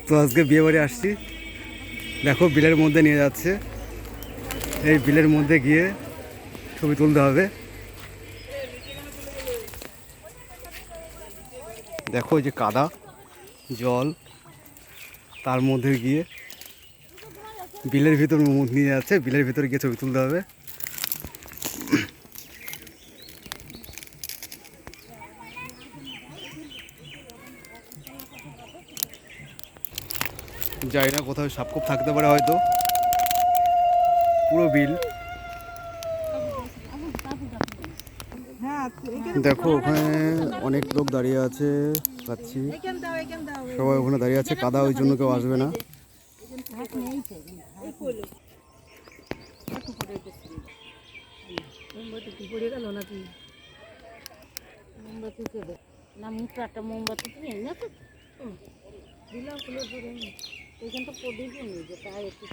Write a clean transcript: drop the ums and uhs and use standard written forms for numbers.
তো আজকে বিয়ে বাড়ি আসছি, দেখো বিলের মধ্যে নিয়ে যাচ্ছে। এই বিলের মধ্যে গিয়ে ছবি তুলতে হবে। দেখো এই যে কাদা জল, তার মধ্যে গিয়ে বিলের ভিতর নিয়ে যাচ্ছে, বিলের ভিতরে গিয়ে ছবি তুলতে হবে। জানি না কোথাও সাপকোপ থাকতে পারে হয়তো। পুরো বিল দেখো, ওখানে অনেক লোক দাঁড়িয়ে আছে, পাচ্ছি সবাই ওখানে দাঁড়িয়ে আছে। কাদা, ওই জন্য কেউ আসবে না। মুখটা একটা মোমবাতি নেই না তো দিলাম ফুলের ধরে এইখানটা প্রদীপও নেই, যেটা একটু